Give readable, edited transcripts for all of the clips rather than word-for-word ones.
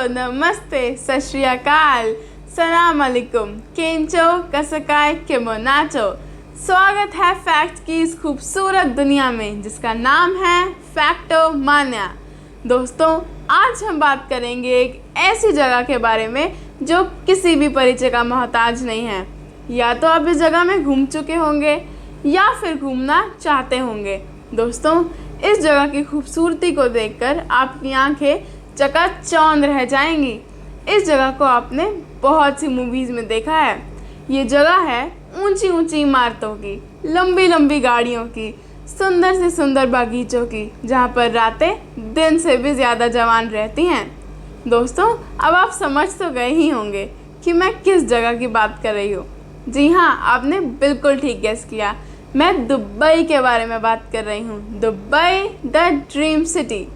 नमस्ते, सत श्री अकाल, सलाम अलैकुम, केंचो, कसकाय, केमोनाचो। स्वागत है फैक्ट की इस खूबसूरत दुनिया में जिसका नाम है फैक्टोमानिया। दोस्तों, आज हम बात करेंगे एक ऐसी जगह के बारे में जो किसी भी परिचय का मोहताज नहीं है। या तो आप इस जगह में घूम चुके होंगे या फिर घूमना चाहते होंगे। दोस्तों, इस जगह की खूबसूरती को देखकर आपकी आंखें चकाचौंध रह जाएंगी। इस जगह को आपने बहुत सी मूवीज़ में देखा है। ये जगह है ऊंची ऊंची इमारतों की, लंबी लंबी गाड़ियों की, सुंदर से सुंदर बागीचों की, जहाँ पर रातें दिन से भी ज़्यादा जवान रहती हैं। दोस्तों, अब आप समझ तो गए ही होंगे कि मैं किस जगह की बात कर रही हूँ। जी हाँ, आपने बिल्कुल ठीक गेस किया। मैं दुबई के बारे में बात कर रही हूँ। Dubai, the dream city.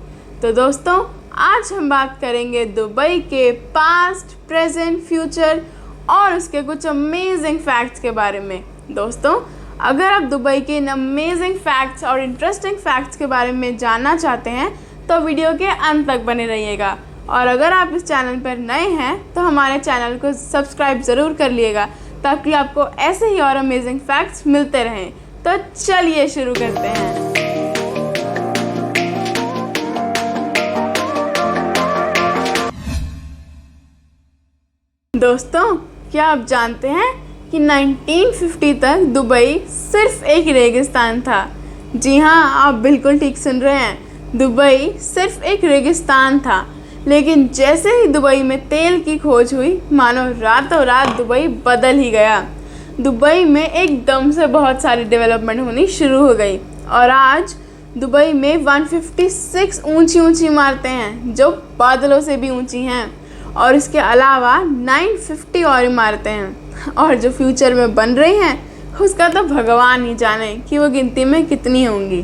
तो दोस्तों, आज हम बात करेंगे दुबई के पास्ट, प्रेजेंट, फ्यूचर और उसके कुछ अमेजिंग फैक्ट्स के बारे में। दोस्तों, अगर आप दुबई के इन अमेजिंग फैक्ट्स और इंटरेस्टिंग फैक्ट्स के बारे में जानना चाहते हैं तो वीडियो के अंत तक बने रहिएगा। और अगर आप इस चैनल पर नए हैं तो हमारे चैनल को सब्सक्राइब ज़रूर कर लिएगा ताकि आपको ऐसे ही और अमेजिंग फैक्ट्स मिलते रहें। तो चलिए शुरू करते हैं। दोस्तों, क्या आप जानते हैं कि 1950 तक दुबई सिर्फ एक रेगिस्तान था। जी हाँ, आप बिल्कुल ठीक सुन रहे हैं। दुबई सिर्फ एक रेगिस्तान था, लेकिन जैसे ही दुबई में तेल की खोज हुई, मानो रातों रात दुबई बदल ही गया। दुबई में एकदम से बहुत सारी डेवलपमेंट होनी शुरू हो गई और आज दुबई में 156 ऊंची ऊंची इमारतें हैं जो बादलों से भी ऊंची हैं। और इसके अलावा 950 और इमारतें हैं और जो फ्यूचर में बन रही हैं उसका तो भगवान ही जाने कि वो गिनती में कितनी होंगी।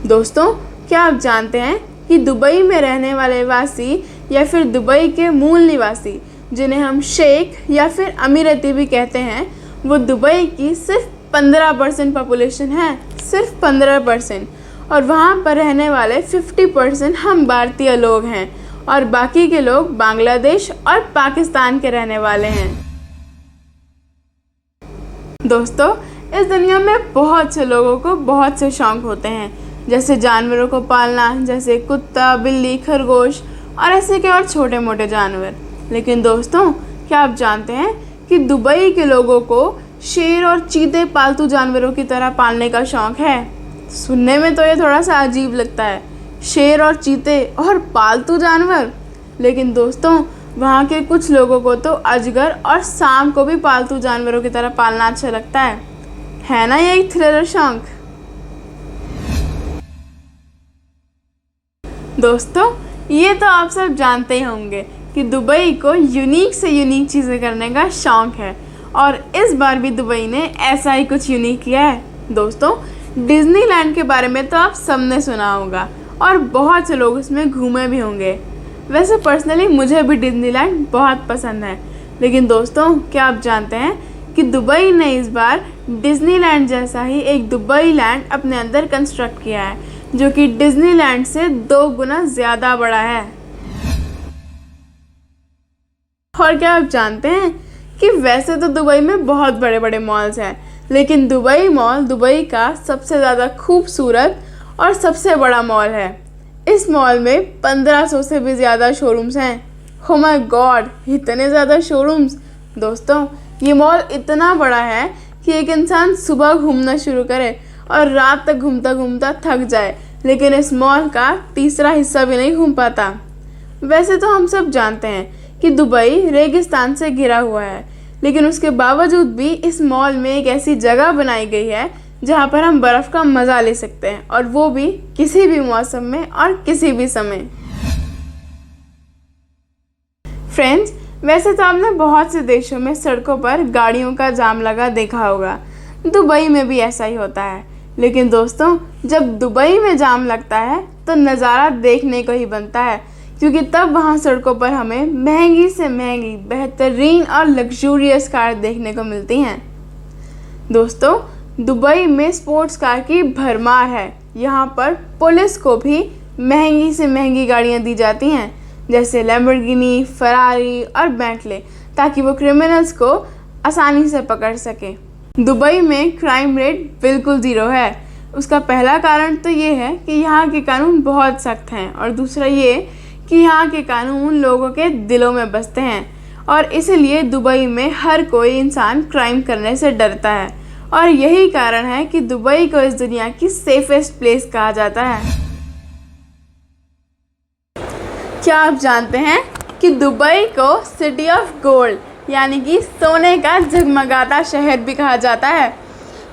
दोस्तों, क्या आप जानते हैं कि दुबई में रहने वाले वासी या फिर दुबई के मूल निवासी, जिन्हें हम शेख या फिर अमीरती भी कहते हैं, वो दुबई की सिर्फ 15% पॉपुलेशन है। सिर्फ 15%। और वहाँ पर रहने वाले 50% हम भारतीय लोग हैं और बाकी के लोग बांग्लादेश और पाकिस्तान के रहने वाले हैं। दोस्तों, इस दुनिया में बहुत से लोगों को बहुत से शौक होते हैं, जैसे जानवरों को पालना, जैसे कुत्ता, बिल्ली, खरगोश और ऐसे के और छोटे मोटे जानवर। लेकिन दोस्तों, क्या आप जानते हैं कि दुबई के लोगों को शेर और चीते पालतू जानवरों की तरह पालने का शौक है? सुनने में तो ये थोड़ा सा अजीब लगता है, शेर और चीते और पालतू जानवर। लेकिन दोस्तों, वहाँ के कुछ लोगों को तो अजगर और सांप को भी पालतू जानवरों की तरह पालना अच्छा लगता है ना? ये एक थ्रिलर शौक। दोस्तों, ये तो आप सब जानते ही होंगे कि दुबई को यूनिक से यूनिक चीज़ें करने का शौक है और इस बार भी दुबई ने ऐसा ही कुछ यूनिक किया है। दोस्तों, डिज्नीलैंड के बारे में तो आप सबने सुना होगा और बहुत से लोग उसमें घूमे भी होंगे। वैसे पर्सनली मुझे भी डिज्नीलैंड बहुत पसंद है। लेकिन दोस्तों, क्या आप जानते हैं कि दुबई ने इस बार डिज्नीलैंड जैसा ही एक दुबई लैंड अपने अंदर कंस्ट्रक्ट किया है, जो कि डिज्नीलैंड से 2 गुना ज़्यादा बड़ा है। और क्या आप जानते हैं कि वैसे तो दुबई में बहुत बड़े बड़े मॉल्स हैं, लेकिन दुबई मॉल दुबई का सबसे ज़्यादा खूबसूरत और सबसे बड़ा मॉल है। इस मॉल में 1500 से भी ज़्यादा शोरूम्स हैं। ओ माय गॉड, इतने ज़्यादा शोरूम्स! दोस्तों, ये मॉल इतना बड़ा है कि एक इंसान सुबह घूमना शुरू करे और रात तक घूमता घूमता थक जाए, लेकिन इस मॉल का तीसरा हिस्सा भी नहीं घूम पाता। वैसे तो हम सब जानते हैं कि दुबई रेगिस्तान से घिरा हुआ है, लेकिन उसके बावजूद भी इस मॉल में एक ऐसी जगह बनाई गई है जहाँ पर हम बर्फ़ का मज़ा ले सकते हैं, और वो भी किसी भी मौसम में और किसी भी समय। फ्रेंड्स, वैसे तो आपने बहुत से देशों में सड़कों पर गाड़ियों का जाम लगा देखा होगा। दुबई में भी ऐसा ही होता है। लेकिन दोस्तों, जब दुबई में जाम लगता है तो नज़ारा देखने को ही बनता है, क्योंकि तब वहाँ सड़कों पर हमें महंगी से महंगी, बेहतरीन और लग्जूरियस कार देखने को मिलती हैं। दोस्तों, दुबई में स्पोर्ट्स कार की भरमार है। यहाँ पर पुलिस को भी महंगी से महंगी गाड़ियाँ दी जाती हैं, जैसे लैम्बोर्गिनी, फरारी और बेंटले, ताकि वो क्रिमिनल्स को आसानी से पकड़ सके। दुबई में क्राइम रेट बिल्कुल ज़ीरो है। उसका पहला कारण तो ये है कि यहाँ के कानून बहुत सख्त हैं, और दूसरा ये कि यहाँ के कानून लोगों के दिलों में बसते हैं, और इसीलिए दुबई में हर कोई इंसान क्राइम करने से डरता है। और यही कारण है कि दुबई को इस दुनिया की सेफेस्ट प्लेस कहा जाता है। क्या आप जानते हैं कि दुबई को सिटी ऑफ गोल्ड यानी कि सोने का जगमगाता शहर भी कहा जाता है।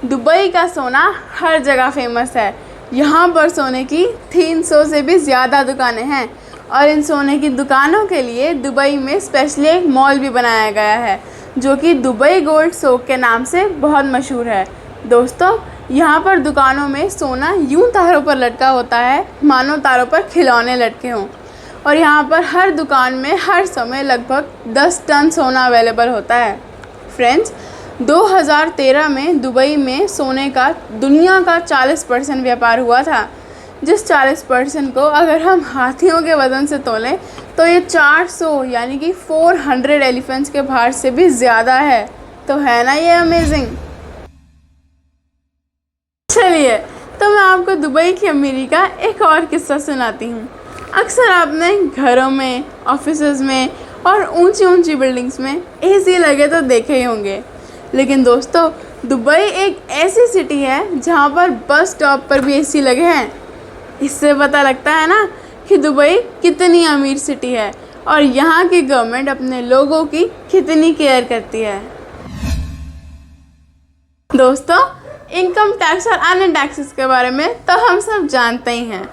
दुबई का सोना हर जगह फेमस है। यहाँ पर सोने की 300 से भी ज़्यादा दुकानें हैं, और इन सोने की दुकानों के लिए दुबई में स्पेशली एक मॉल भी बनाया गया है, जो कि दुबई गोल्ड सोक के नाम से बहुत मशहूर है। दोस्तों, यहाँ पर दुकानों में सोना यूं तारों पर लटका होता है मानो तारों पर खिलौने लटके हों, और यहाँ पर हर दुकान में हर समय लगभग 10 टन सोना अवेलेबल होता है। फ्रेंड्स, 2013 में दुबई में सोने का दुनिया का 40% व्यापार हुआ था, जिस 40% को अगर हम हाथियों के वज़न से तोलें तो ये 400 यानी कि 400 एलिफेंट्स के भार से भी ज़्यादा है। तो है ना ये अमेजिंग। चलिए, तो मैं आपको दुबई की अमीरी का एक और किस्सा सुनाती हूँ। अक्सर आपने घरों में, ऑफिसेज में और ऊंची ऊंची बिल्डिंग्स में एसी लगे तो देखे ही होंगे, लेकिन दोस्तों, दुबई एक ऐसी सिटी है जहाँ पर बस स्टॉप पर भी एसी लगे हैं। इससे पता लगता है ना कि दुबई कितनी अमीर सिटी है और यहाँ की गवर्नमेंट अपने लोगों की कितनी केयर करती है। दोस्तों, इनकम टैक्स और अन्य टैक्सेस के बारे में तो हम सब जानते ही हैं।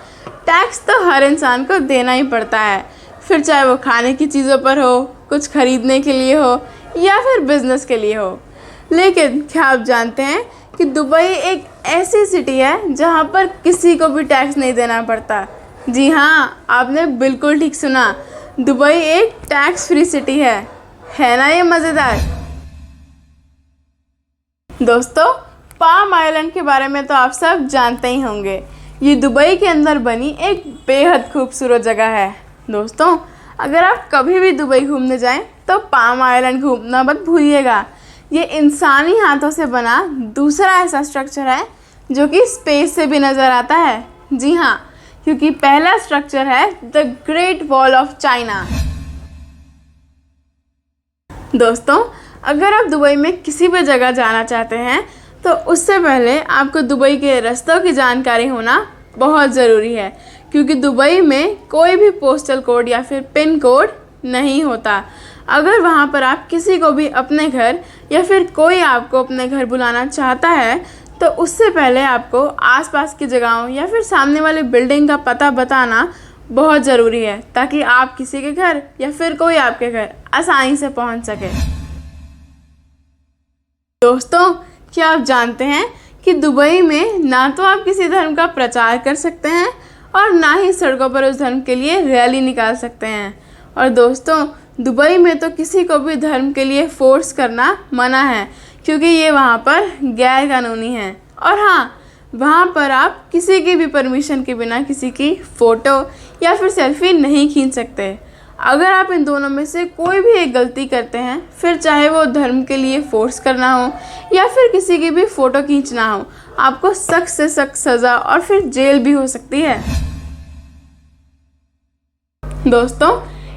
टैक्स तो हर इंसान को देना ही पड़ता है, फिर चाहे वो खाने की चीज़ों पर हो, कुछ खरीदने के लिए हो या फिर बिजनेस के लिए हो। लेकिन क्या आप जानते हैं कि दुबई एक ऐसी सिटी है जहाँ पर किसी को भी टैक्स नहीं देना पड़ता। जी हाँ, आपने बिल्कुल ठीक सुना, दुबई एक टैक्स फ्री सिटी है ना ये मज़ेदार। दोस्तों, पाम आइलैंड के बारे में तो आप सब जानते ही होंगे। ये दुबई के अंदर बनी एक बेहद खूबसूरत जगह है। दोस्तों, अगर आप कभी भी दुबई घूमने जाएं तो पाम आइलैंड घूमना मत भूलिएगा। ये इंसानी हाथों से बना दूसरा ऐसा स्ट्रक्चर है जो कि स्पेस से भी नज़र आता है। जी हाँ, क्योंकि पहला स्ट्रक्चर है the great wall of China. दोस्तों, अगर आप दुबई में किसी भी जगह जाना चाहते हैं तो उससे पहले आपको दुबई के रास्तों की जानकारी होना बहुत ज़रूरी है, क्योंकि दुबई में कोई भी पोस्टल कोड या फिर पिन कोड नहीं होता। अगर वहाँ पर आप किसी को भी अपने घर या फिर कोई आपको अपने घर बुलाना चाहता है तो उससे पहले आपको आसपास की जगहों या फिर सामने वाले बिल्डिंग का पता बताना बहुत ज़रूरी है, ताकि आप किसी के घर या फिर कोई आपके घर आसानी से पहुँच सके। दोस्तों, क्या आप जानते हैं कि दुबई में ना तो आप किसी धर्म का प्रचार कर सकते हैं और ना ही सड़कों पर उस धर्म के लिए रैली निकाल सकते हैं। और दोस्तों, दुबई में तो किसी को भी धर्म के लिए फोर्स करना मना है, क्योंकि ये वहाँ पर गैर कानूनी है। और हाँ, वहाँ पर आप किसी की भी परमिशन के बिना किसी की फ़ोटो या फिर सेल्फी नहीं खींच सकते। अगर आप इन दोनों में से कोई भी एक गलती करते हैं, फिर चाहे वो धर्म के लिए फोर्स करना हो या फिर किसी की भी फ़ोटो खींचना हो, आपको सख्त से सख्त सज़ा और फिर जेल भी हो सकती है। दोस्तों,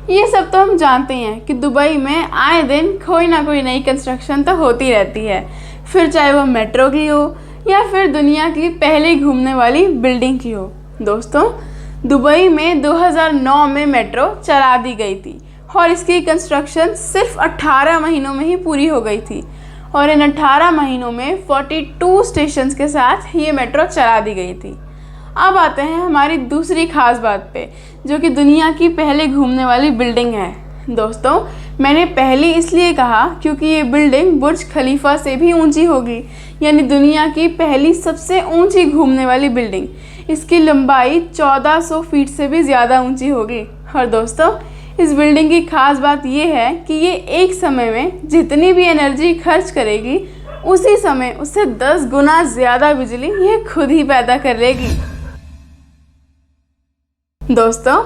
ये सब तो हम जानते हैं कि दुबई में आए दिन कोई ना कोई नई कंस्ट्रक्शन तो होती रहती है, फिर चाहे वो मेट्रो की हो या फिर दुनिया की पहली घूमने वाली बिल्डिंग की हो। दोस्तों, दुबई में 2009 में मेट्रो चला दी गई थी और इसकी कंस्ट्रक्शन सिर्फ 18 महीनों में ही पूरी हो गई थी, और इन 18 महीनों में 42 स्टेशंस के साथ ये मेट्रो चला दी गई थी। अब आते हैं हमारी दूसरी खास बात पे, जो कि दुनिया की पहले घूमने वाली बिल्डिंग है। दोस्तों, मैंने पहली इसलिए कहा क्योंकि ये बिल्डिंग बुर्ज खलीफा से भी ऊंची होगी, यानी दुनिया की पहली सबसे ऊंची घूमने वाली बिल्डिंग। इसकी लंबाई 1400 फीट से भी ज़्यादा ऊंची होगी। और दोस्तों, इस बिल्डिंग की खास बात ये है कि ये एक समय में जितनी भी एनर्जी खर्च करेगी, उसी समय उससे 10 गुना ज़्यादा बिजली ये खुद ही पैदा कर लेगी। दोस्तों,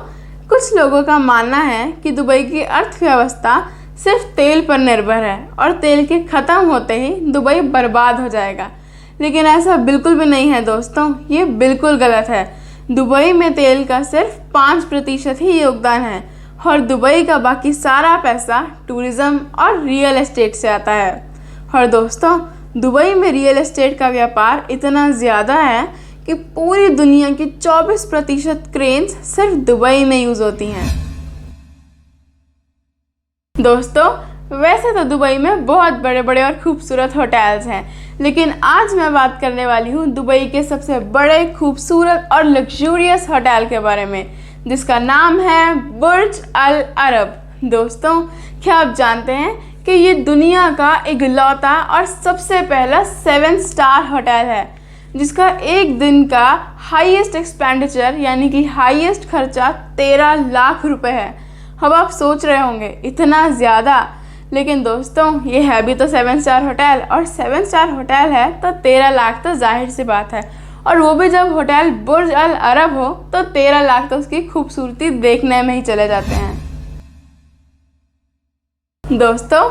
कुछ लोगों का मानना है कि दुबई की अर्थव्यवस्था सिर्फ तेल पर निर्भर है और तेल के ख़त्म होते ही दुबई बर्बाद हो जाएगा, लेकिन ऐसा बिल्कुल भी नहीं है दोस्तों, ये बिल्कुल गलत है। दुबई में तेल का सिर्फ 5% ही योगदान है और दुबई का बाकी सारा पैसा टूरिज़्म और रियल एस्टेट से आता है। और दोस्तों, दुबई में रियल एस्टेट का व्यापार इतना ज़्यादा है कि पूरी दुनिया की 24% क्रेन्स सिर्फ दुबई में यूज़ होती हैं। दोस्तों, वैसे तो दुबई में बहुत बड़े बड़े और खूबसूरत होटल्स हैं, लेकिन आज मैं बात करने वाली हूँ दुबई के सबसे बड़े, खूबसूरत और लग्जूरियस होटल के बारे में, जिसका नाम है बुर्ज अल अरब। दोस्तों, क्या आप जानते हैं कि ये दुनिया का इकलौता और सबसे पहला 7 स्टार होटल है, जिसका एक दिन का हाईएस्ट एक्सपेंडिचर यानी कि हाईएस्ट खर्चा 13 लाख रुपए है। अब आप सोच रहे होंगे इतना ज़्यादा, लेकिन दोस्तों ये है भी तो 7 स्टार होटल, और 7 स्टार होटल है तो 13 लाख तो जाहिर सी बात है, और वो भी जब होटल बुर्ज अल अरब हो तो 13 लाख तो उसकी खूबसूरती देखने में ही चले जाते हैं। दोस्तों,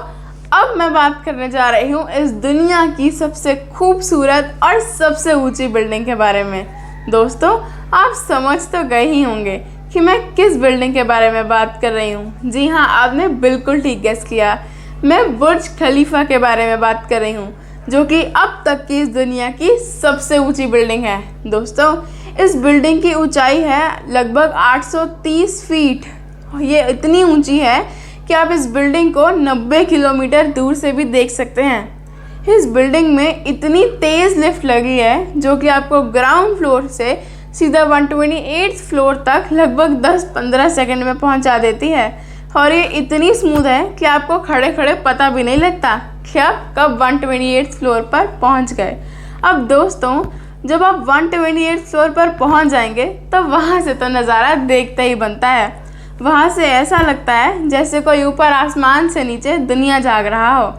अब मैं बात करने जा रही हूँ इस दुनिया की सबसे खूबसूरत और सबसे ऊंची बिल्डिंग के बारे में। दोस्तों, आप समझ तो गए ही होंगे कि मैं किस बिल्डिंग के बारे में बात कर रही हूँ। जी हाँ, आपने बिल्कुल ठीक गेस किया, मैं बुर्ज खलीफा के बारे में बात कर रही हूँ, जो कि अब तक की इस दुनिया की सबसे ऊंची बिल्डिंग है। दोस्तों, इस बिल्डिंग की ऊंचाई है लगभग 830 फीट। ये इतनी ऊंची है कि आप इस बिल्डिंग को 90 किलोमीटर दूर से भी देख सकते हैं। इस बिल्डिंग में इतनी तेज़ लिफ्ट लगी है जो कि आपको ग्राउंड फ्लोर से सीधा 128 फ्लोर तक लगभग 10-15 सेकंड में पहुंचा देती है, और ये इतनी स्मूथ है कि आपको खड़े खड़े पता भी नहीं लगता कि आप कब 128 फ्लोर पर पहुंच गए। अब दोस्तों, जब आप 128 फ्लोर पर पहुंच जाएंगे तो वहाँ से तो नज़ारा देखते ही बनता है। वहाँ से ऐसा लगता है जैसे कोई ऊपर आसमान से नीचे दुनिया जाग रहा हो।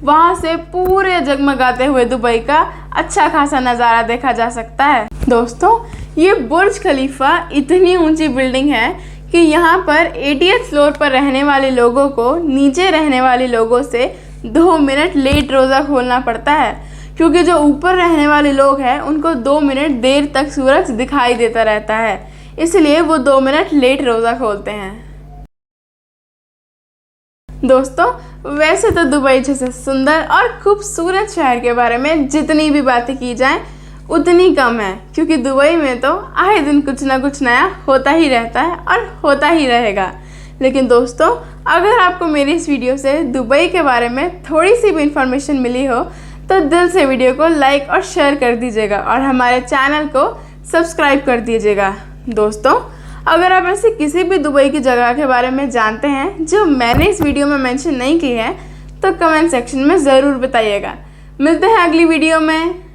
वहाँ से पूरे जगमगाते हुए दुबई का अच्छा खासा नज़ारा देखा जा सकता है। दोस्तों, ये बुर्ज खलीफा इतनी ऊंची बिल्डिंग है कि यहाँ पर 80th फ्लोर पर रहने वाले लोगों को नीचे रहने वाले लोगों से 2 मिनट लेट रोज़ा खोलना पड़ता है, क्योंकि जो ऊपर रहने वाले लोग हैं उनको 2 मिनट देर तक सूरज दिखाई देता रहता है, इसलिए वो 2 मिनट लेट रोज़ा खोलते हैं। दोस्तों, वैसे तो दुबई जैसे सुंदर और खूबसूरत शहर के बारे में जितनी भी बातें की जाएं उतनी कम है, क्योंकि दुबई में तो आए दिन कुछ ना कुछ नया होता ही रहता है और होता ही रहेगा। लेकिन दोस्तों, अगर आपको मेरी इस वीडियो से दुबई के बारे में थोड़ी सी भी इंफॉर्मेशन मिली हो तो दिल से वीडियो को लाइक और शेयर कर दीजिएगा और हमारे चैनल को सब्सक्राइब कर दीजिएगा। दोस्तों, अगर आप ऐसे किसी भी दुबई की जगह के बारे में जानते हैं जो मैंने इस वीडियो में मेंशन नहीं की है तो कमेंट सेक्शन में ज़रूर बताइएगा। मिलते हैं अगली वीडियो में।